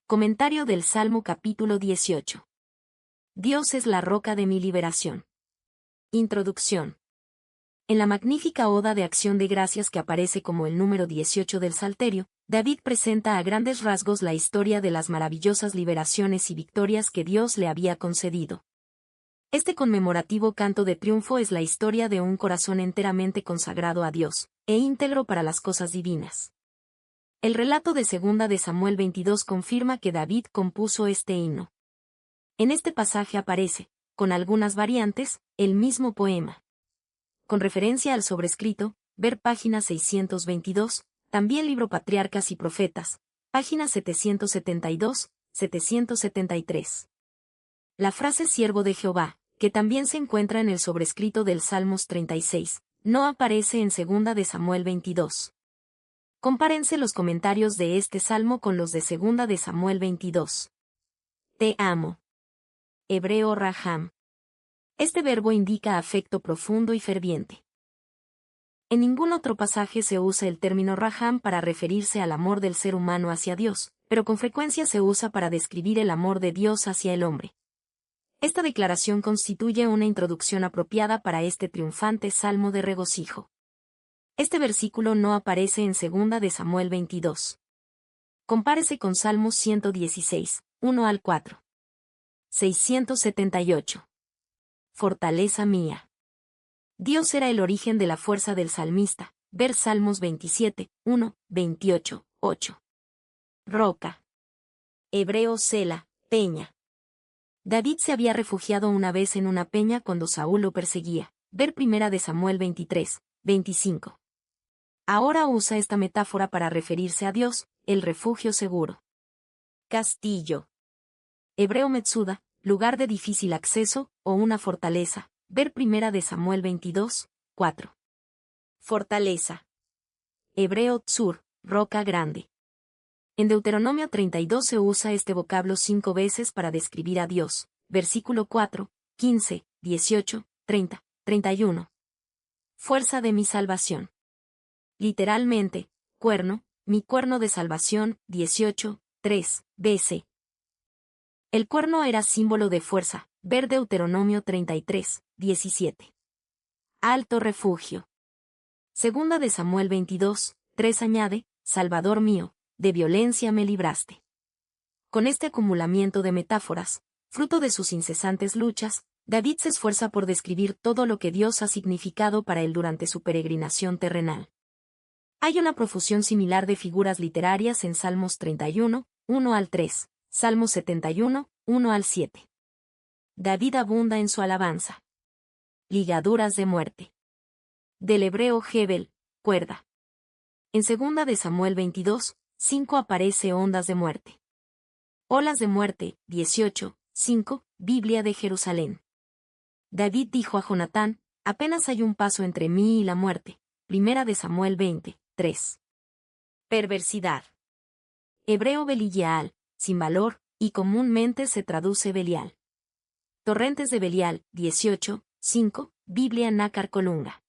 Comentario del Salmo capítulo 18. Dios es la roca de mi liberación. Introducción. En la magnífica oda de acción de gracias que aparece como el número 18 del Salterio, David presenta a grandes rasgos la historia de las maravillosas liberaciones y victorias que Dios le había concedido. Este conmemorativo canto de triunfo es la historia de un corazón enteramente consagrado a Dios, e íntegro para las cosas divinas. El relato de 2 de Samuel 22 confirma que David compuso este himno. En este pasaje aparece, con algunas variantes, el mismo poema. Con referencia al sobrescrito, ver página 622, también libro Patriarcas y Profetas, páginas 772, 773. La frase siervo de Jehová, que también se encuentra en el sobrescrito del Salmos 36, no aparece en 2 de Samuel 22. Compárense los comentarios de este salmo con los de 2 de Samuel 22. Te amo. Hebreo Raham. Este verbo indica afecto profundo y ferviente. En ningún otro pasaje se usa el término Raham para referirse al amor del ser humano hacia Dios, pero con frecuencia se usa para describir el amor de Dios hacia el hombre. Esta declaración constituye una introducción apropiada para este triunfante salmo de regocijo. Este versículo no aparece en 2 de Samuel 22. Compárese con Salmos 116, 1 al 4. 678. Fortaleza mía. Dios era el origen de la fuerza del salmista. Ver Salmos 27, 1, 28, 8. Roca. Hebreo Sela, peña. David se había refugiado una vez en una peña cuando Saúl lo perseguía. Ver 1 de Samuel 23, 25. Ahora usa esta metáfora para referirse a Dios, el refugio seguro. Castillo. Hebreo Metsuda, lugar de difícil acceso, o una fortaleza. Ver 1 de Samuel 22, 4. Fortaleza. Hebreo Tsur, roca grande. En Deuteronomio 32 se usa este vocablo 5 veces para describir a Dios. Versículo 4, 15, 18, 30, 31. Fuerza de mi salvación. Literalmente, cuerno, mi cuerno de salvación, 18, 3, BC. El cuerno era símbolo de fuerza, ver Deuteronomio 33, 17. Alto refugio. 2 de Samuel 22, 3 añade, Salvador mío, de violencia me libraste. Con este acumulamiento de metáforas, fruto de sus incesantes luchas, David se esfuerza por describir todo lo que Dios ha significado para él durante su peregrinación terrenal. Hay una profusión similar de figuras literarias en Salmos 31, 1 al 3, Salmos 71, 1 al 7. David abunda en su alabanza. Ligaduras de muerte. Del hebreo Hebel, cuerda. En 2 de Samuel 22, 5 aparece ondas de muerte. Olas de muerte, 18, 5, Biblia de Jerusalén. David dijo a Jonatán, apenas hay un paso entre mí y la muerte. 1 de Samuel 20, 3. Perversidad. Hebreo Belial, sin valor, y comúnmente se traduce Belial. Torrentes de Belial, 18, 5, Biblia Nácar Colunga.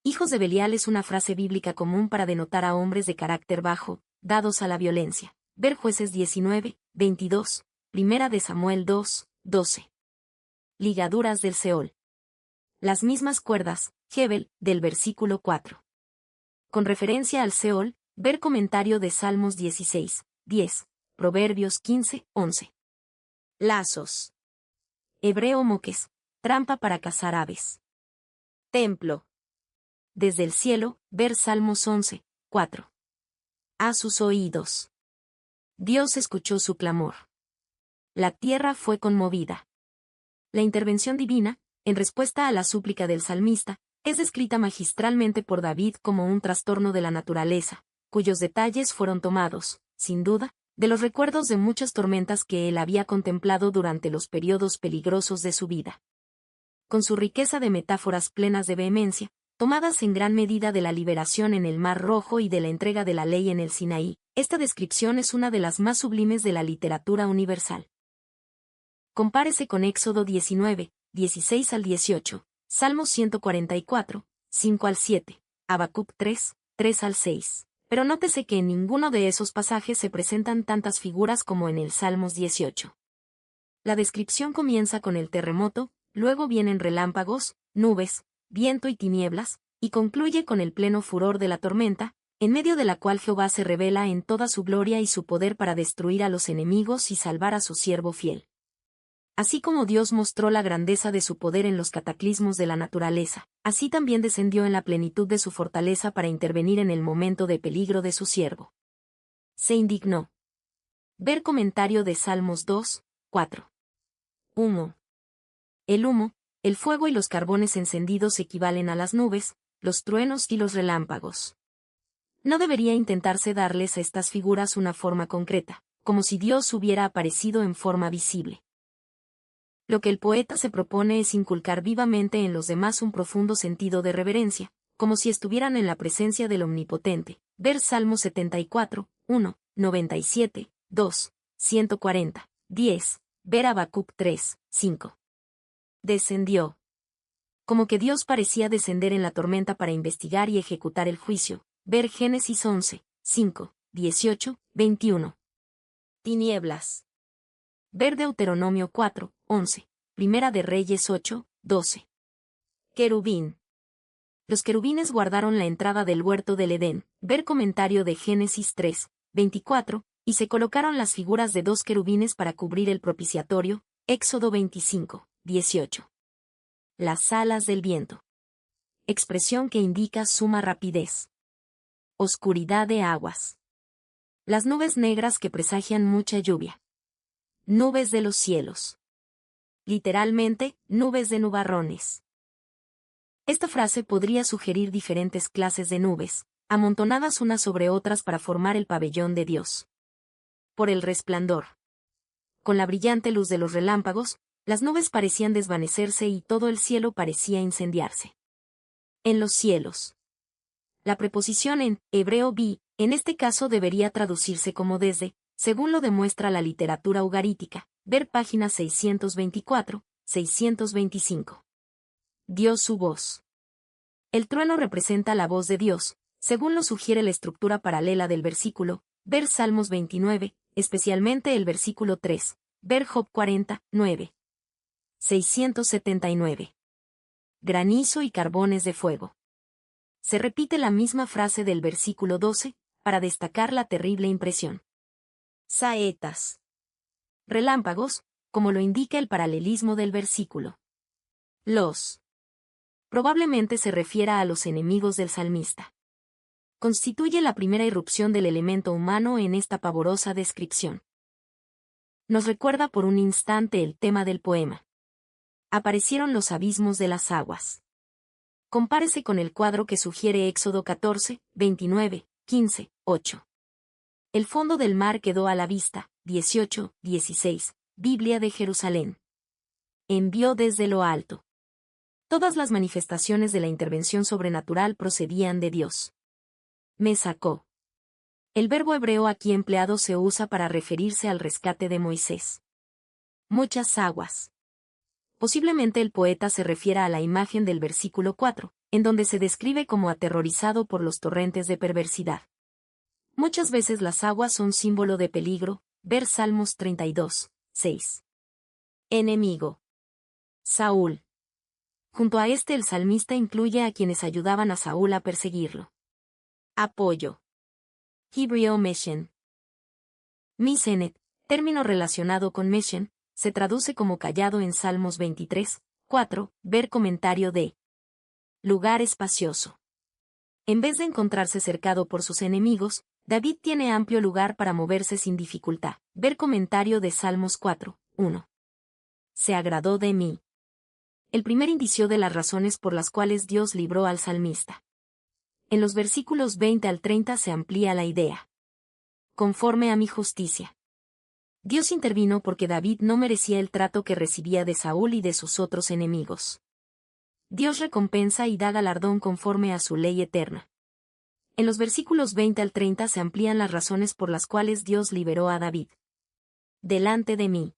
Hijos de Belial es una frase bíblica común para denotar a hombres de carácter bajo, dados a la violencia. Ver Jueces 19, 22, 1 de Samuel 2, 12. Ligaduras del Seol. Las mismas cuerdas, Hebel, del versículo 4. Con referencia al Seol, ver comentario de Salmos 16, 10, Proverbios 15, 11. Lazos. Hebreo moques, trampa para cazar aves. Templo. Desde el cielo, ver Salmos 11, 4. A sus oídos. Dios escuchó su clamor. La tierra fue conmovida. La intervención divina, en respuesta a la súplica del salmista, es descrita magistralmente por David como un trastorno de la naturaleza, cuyos detalles fueron tomados, sin duda, de los recuerdos de muchas tormentas que él había contemplado durante los periodos peligrosos de su vida. Con su riqueza de metáforas plenas de vehemencia, tomadas en gran medida de la liberación en el Mar Rojo y de la entrega de la ley en el Sinaí, esta descripción es una de las más sublimes de la literatura universal. Compárese con Éxodo 19, 16 al 18, Salmos 144, 5 al 7, Habacuc 3, 3 al 6, Pero nótese que en ninguno de esos pasajes se presentan tantas figuras como en el Salmos 18. La descripción comienza con el terremoto, luego vienen relámpagos, nubes, viento y tinieblas, y concluye con el pleno furor de la tormenta, en medio de la cual Jehová se revela en toda su gloria y su poder para destruir a los enemigos y salvar a su siervo fiel. Así como Dios mostró la grandeza de su poder en los cataclismos de la naturaleza, así también descendió en la plenitud de su fortaleza para intervenir en el momento de peligro de su siervo. Se indignó. Ver comentario de Salmos 2, 4. Humo. El humo, el fuego y los carbones encendidos equivalen a las nubes, los truenos y los relámpagos. No debería intentarse darles a estas figuras una forma concreta, como si Dios hubiera aparecido en forma visible. Lo que el poeta se propone es inculcar vivamente en los demás un profundo sentido de reverencia, como si estuvieran en la presencia del Omnipotente. Ver Salmo 74, 1, 97, 2, 140, 10, ver Habacuc 3, 5. Descendió. Como que Dios parecía descender en la tormenta para investigar y ejecutar el juicio. Ver Génesis 11, 5, 18, 21. Tinieblas. Ver Deuteronomio 4, 11, Primera de Reyes 8, 12. Querubín. Los querubines guardaron la entrada del huerto del Edén. Ver comentario de Génesis 3, 24, y se colocaron las figuras de 2 querubines para cubrir el propiciatorio. Éxodo 25, 18. Las alas del viento. Expresión que indica suma rapidez. Oscuridad de aguas. Las nubes negras que presagian mucha lluvia. Nubes de los cielos. Literalmente, nubes de nubarrones. Esta frase podría sugerir diferentes clases de nubes, amontonadas unas sobre otras para formar el pabellón de Dios. Por el resplandor. Con la brillante luz de los relámpagos, las nubes parecían desvanecerse y todo el cielo parecía incendiarse. En los cielos. La preposición en hebreo bi, en este caso debería traducirse como desde, según lo demuestra la literatura ugarítica, ver páginas 624, 625. Dio su voz. El trueno representa la voz de Dios, según lo sugiere la estructura paralela del versículo, ver Salmos 29, especialmente el versículo 3, ver Job 40, 9. 679. Granizo y carbones de fuego. Se repite la misma frase del versículo 12, para destacar la terrible impresión. Saetas. Relámpagos, como lo indica el paralelismo del versículo. Los. Probablemente se refiera a los enemigos del salmista. Constituye la primera irrupción del elemento humano en esta pavorosa descripción. Nos recuerda por un instante el tema del poema. Aparecieron los abismos de las aguas. Compárese con el cuadro que sugiere Éxodo 14, 29, 15, 8. El fondo del mar quedó a la vista, 18, 16, Biblia de Jerusalén. Envió desde lo alto. Todas las manifestaciones de la intervención sobrenatural procedían de Dios. Me sacó. El verbo hebreo aquí empleado se usa para referirse al rescate de Moisés. Muchas aguas. Posiblemente el poeta se refiera a la imagen del versículo 4, en donde se describe como aterrorizado por los torrentes de perversidad. Muchas veces las aguas son símbolo de peligro, ver Salmos 32, 6. Enemigo. Saúl. Junto a este el salmista incluye a quienes ayudaban a Saúl a perseguirlo. Apoyo. Hebreo Meshen. Misenet, término relacionado con Meshen, se traduce como callado en Salmos 23, 4, ver comentario de lugar espacioso. En vez de encontrarse cercado por sus enemigos, David tiene amplio lugar para moverse sin dificultad. Ver comentario de Salmos 4, 1. Se agradó de mí. El primer indicio de las razones por las cuales Dios libró al salmista. En los versículos 20 al 30 se amplía la idea. Conforme a mi justicia. Dios intervino porque David no merecía el trato que recibía de Saúl y de sus otros enemigos. Dios recompensa y da galardón conforme a su ley eterna. En los versículos 20 al 30 se amplían las razones por las cuales Dios liberó a David. Delante de mí.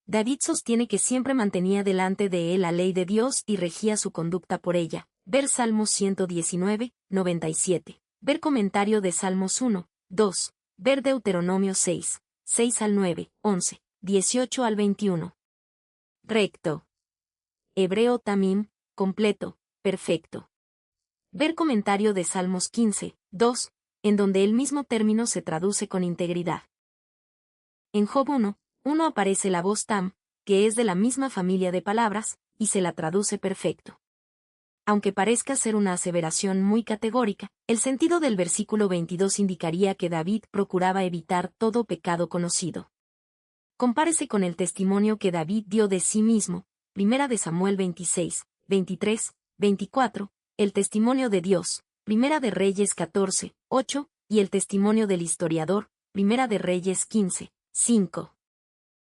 David sostiene que siempre mantenía delante de él la ley de Dios y regía su conducta por ella. Ver Salmos 119, 97, Ver comentario de Salmos 1, 2. Ver Deuteronomio 6, 6 al 9, 11, 18 al 21. Recto. Hebreo Tamim, completo, perfecto. Ver comentario de Salmos 15, 2, en donde el mismo término se traduce con integridad. En Job 1, 1 aparece la voz tam, que es de la misma familia de palabras, y se la traduce perfecto. Aunque parezca ser una aseveración muy categórica, el sentido del versículo 22 indicaría que David procuraba evitar todo pecado conocido. Compárese con el testimonio que David dio de sí mismo, 1 de Samuel 26, 23, 24, el testimonio de Dios, 1 de Reyes 14, 8, y el testimonio del historiador, 1 de Reyes 15, 5.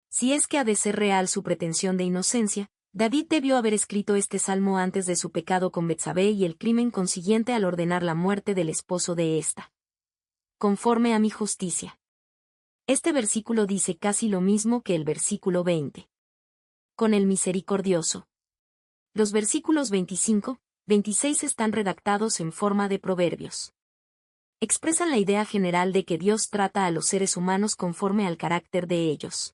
Si es que ha de ser real su pretensión de inocencia, David debió haber escrito este salmo antes de su pecado con Betsabé y el crimen consiguiente al ordenar la muerte del esposo de ésta. Conforme a mi justicia. Este versículo dice casi lo mismo que el versículo 20. Con el misericordioso. Los versículos 25, 26 están redactados en forma de proverbios. Expresan la idea general de que Dios trata a los seres humanos conforme al carácter de ellos.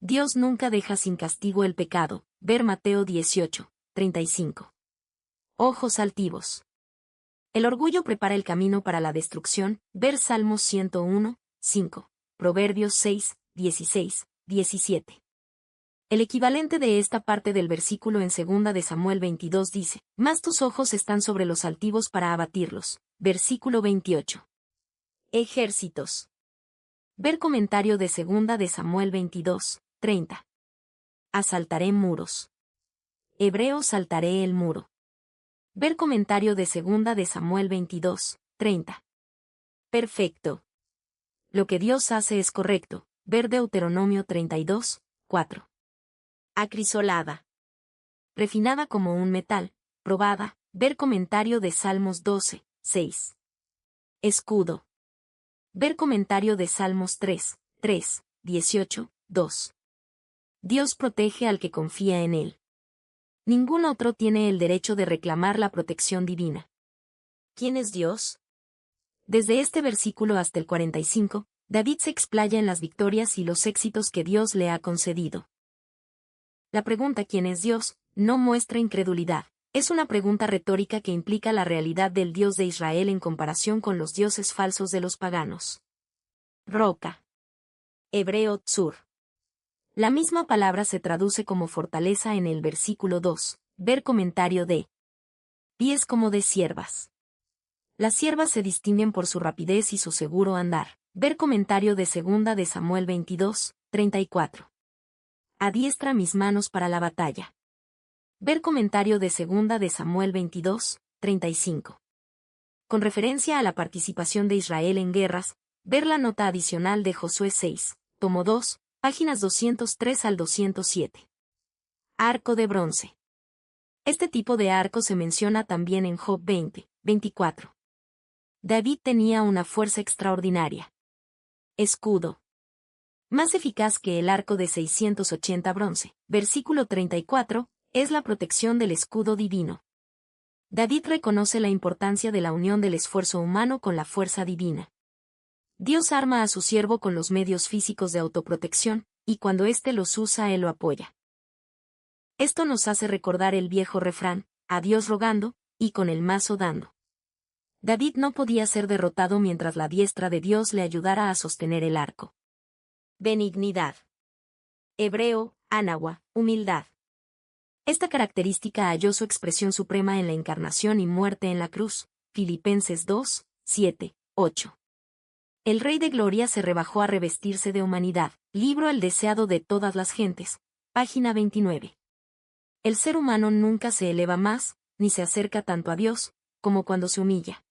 Dios nunca deja sin castigo el pecado. Ver Mateo 18, 35. Ojos altivos. El orgullo prepara el camino para la destrucción. Ver Salmos 101, 5. Proverbios 6, 16, 17. El equivalente de esta parte del versículo en 2 de Samuel 22 dice, «Mas tus ojos están sobre los altivos para abatirlos». Versículo 28. Ejércitos. Ver comentario de 2 de Samuel 22, 30. Asaltaré muros. Hebreo saltaré el muro. Ver comentario de 2 de Samuel 22, 30. Perfecto. Lo que Dios hace es correcto. Ver Deuteronomio 32, 4. Acrisolada. Refinada como un metal, probada. Ver comentario de Salmos 12, 6. Escudo. Ver comentario de Salmos 3, 3, 18, 2. Dios protege al que confía en él. Ningún otro tiene el derecho de reclamar la protección divina. ¿Quién es Dios? Desde este versículo hasta el 45, David se explaya en las victorias y los éxitos que Dios le ha concedido. La pregunta ¿quién es Dios? No muestra incredulidad. Es una pregunta retórica que implica la realidad del Dios de Israel en comparación con los dioses falsos de los paganos. Roca. Hebreo Tzur. La misma palabra se traduce como fortaleza en el versículo 2. Ver comentario de pies como de ciervas. Las ciervas se distinguen por su rapidez y su seguro andar. Ver comentario de 2 de Samuel 22, 34. Adiestra mis manos para la batalla. Ver comentario de 2 de Samuel 22, 35. Con referencia a la participación de Israel en guerras, ver la nota adicional de Josué 6, tomo 2, páginas 203 al 207. Arco de bronce. Este tipo de arco se menciona también en Job 20, 24. David tenía una fuerza extraordinaria. Escudo. Más eficaz que el arco de 680 bronce. Versículo 34, es la protección del escudo divino. David reconoce la importancia de la unión del esfuerzo humano con la fuerza divina. Dios arma a su siervo con los medios físicos de autoprotección, y cuando éste los usa él lo apoya. Esto nos hace recordar el viejo refrán, a Dios rogando, y con el mazo dando. David no podía ser derrotado mientras la diestra de Dios le ayudara a sostener el arco. Benignidad. Hebreo, anawa, humildad. Esta característica halló su expresión suprema en la encarnación y muerte en la cruz. Filipenses 2, 7, 8. El Rey de Gloria se rebajó a revestirse de humanidad. Libro El deseado de todas las gentes. Página 29. El ser humano nunca se eleva más, ni se acerca tanto a Dios, como cuando se humilla.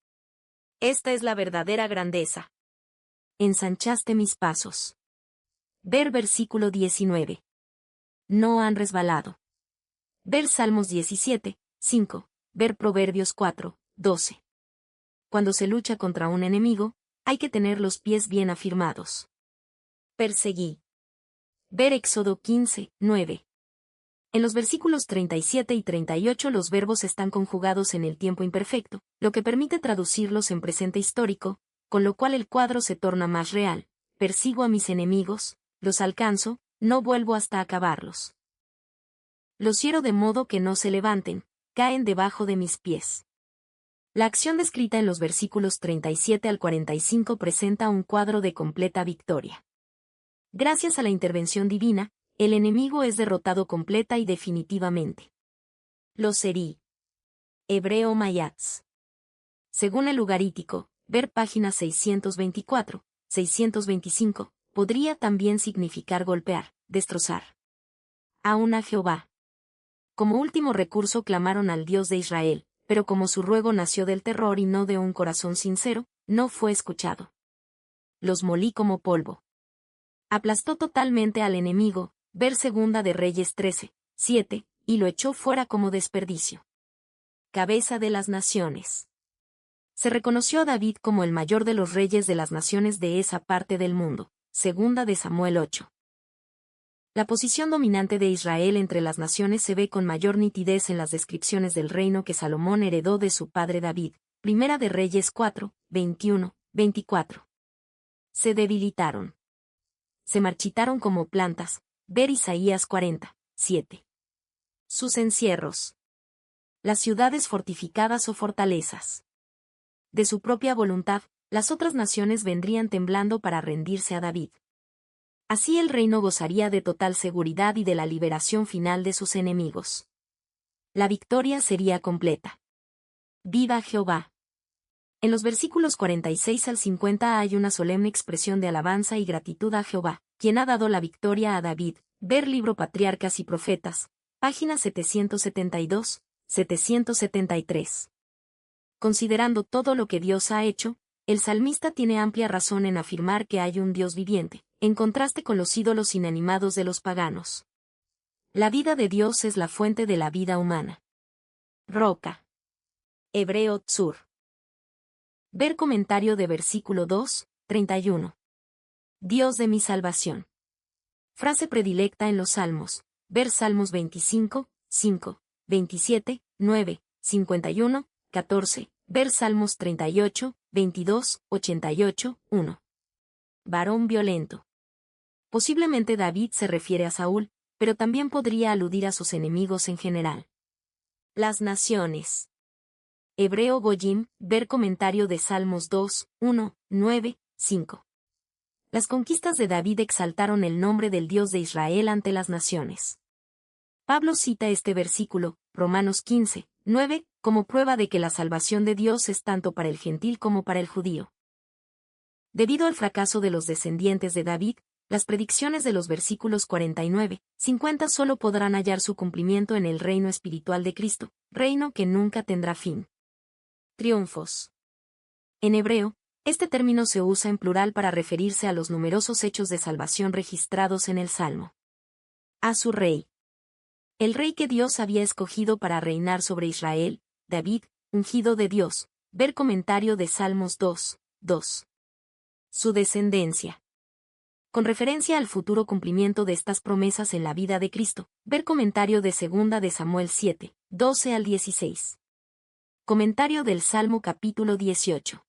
Esta es la verdadera grandeza. Ensanchaste mis pasos. Ver versículo 19. No han resbalado. Ver Salmos 17, 5. Ver Proverbios 4, 12. Cuando se lucha contra un enemigo, hay que tener los pies bien afirmados. Perseguí. Ver Éxodo 15, 9. En los versículos 37 y 38 los verbos están conjugados en el tiempo imperfecto, lo que permite traducirlos en presente histórico, con lo cual el cuadro se torna más real. Persigo a mis enemigos, los alcanzo, no vuelvo hasta acabarlos. Los hiero de modo que no se levanten, caen debajo de mis pies. La acción descrita en los versículos 37 al 45 presenta un cuadro de completa victoria. Gracias a la intervención divina, el enemigo es derrotado completa y definitivamente. Los herí. Hebreo Mayatz. Según el Ugarítico, ver página 624, 625, podría también significar golpear, destrozar. Aún a Jehová. Como último recurso clamaron al Dios de Israel, pero como su ruego nació del terror y no de un corazón sincero, no fue escuchado. Los molí como polvo. Aplastó totalmente al enemigo, ver Segunda de Reyes 13, 7, y lo echó fuera como desperdicio. Cabeza de las naciones. Se reconoció a David como el mayor de los reyes de las naciones de esa parte del mundo. Segunda de Samuel 8. La posición dominante de Israel entre las naciones se ve con mayor nitidez en las descripciones del reino que Salomón heredó de su padre David. Primera de Reyes 4, 21, 24. Se debilitaron. Se marchitaron como plantas. Ver Isaías 40, 7. Sus encierros. Las ciudades fortificadas o fortalezas. De su propia voluntad, las otras naciones vendrían temblando para rendirse a David. Así el reino gozaría de total seguridad y de la liberación final de sus enemigos. La victoria sería completa. ¡Viva Jehová! En los versículos 46 al 50 hay una solemne expresión de alabanza y gratitud a Jehová, quien ha dado la victoria a David. Ver Libro Patriarcas y Profetas, páginas 772, 773. Considerando todo lo que Dios ha hecho, el salmista tiene amplia razón en afirmar que hay un Dios viviente, en contraste con los ídolos inanimados de los paganos. La vida de Dios es la fuente de la vida humana. Roca. Hebreo Tzur. Ver comentario de versículo 2, 31. Dios de mi salvación. Frase predilecta en los Salmos. Ver Salmos 25, 5, 27, 9, 51, 14. Ver Salmos 38, 22, 88, 1. Varón violento. Posiblemente David se refiere a Saúl, pero también podría aludir a sus enemigos en general. Las naciones. Hebreo Goyim, ver comentario de Salmos 2, 1, 9, 5. Las conquistas de David exaltaron el nombre del Dios de Israel ante las naciones. Pablo cita este versículo, Romanos 15, 9, como prueba de que la salvación de Dios es tanto para el gentil como para el judío. Debido al fracaso de los descendientes de David, las predicciones de los versículos 49, 50 solo podrán hallar su cumplimiento en el reino espiritual de Cristo, reino que nunca tendrá fin. Triunfos. En hebreo, este término se usa en plural para referirse a los numerosos hechos de salvación registrados en el Salmo. A su rey. El rey que Dios había escogido para reinar sobre Israel, David, ungido de Dios. Ver comentario de Salmos 2, 2. Su descendencia. Con referencia al futuro cumplimiento de estas promesas en la vida de Cristo, ver comentario de Segunda de Samuel 7, 12 al 16. Comentario del Salmo capítulo 18.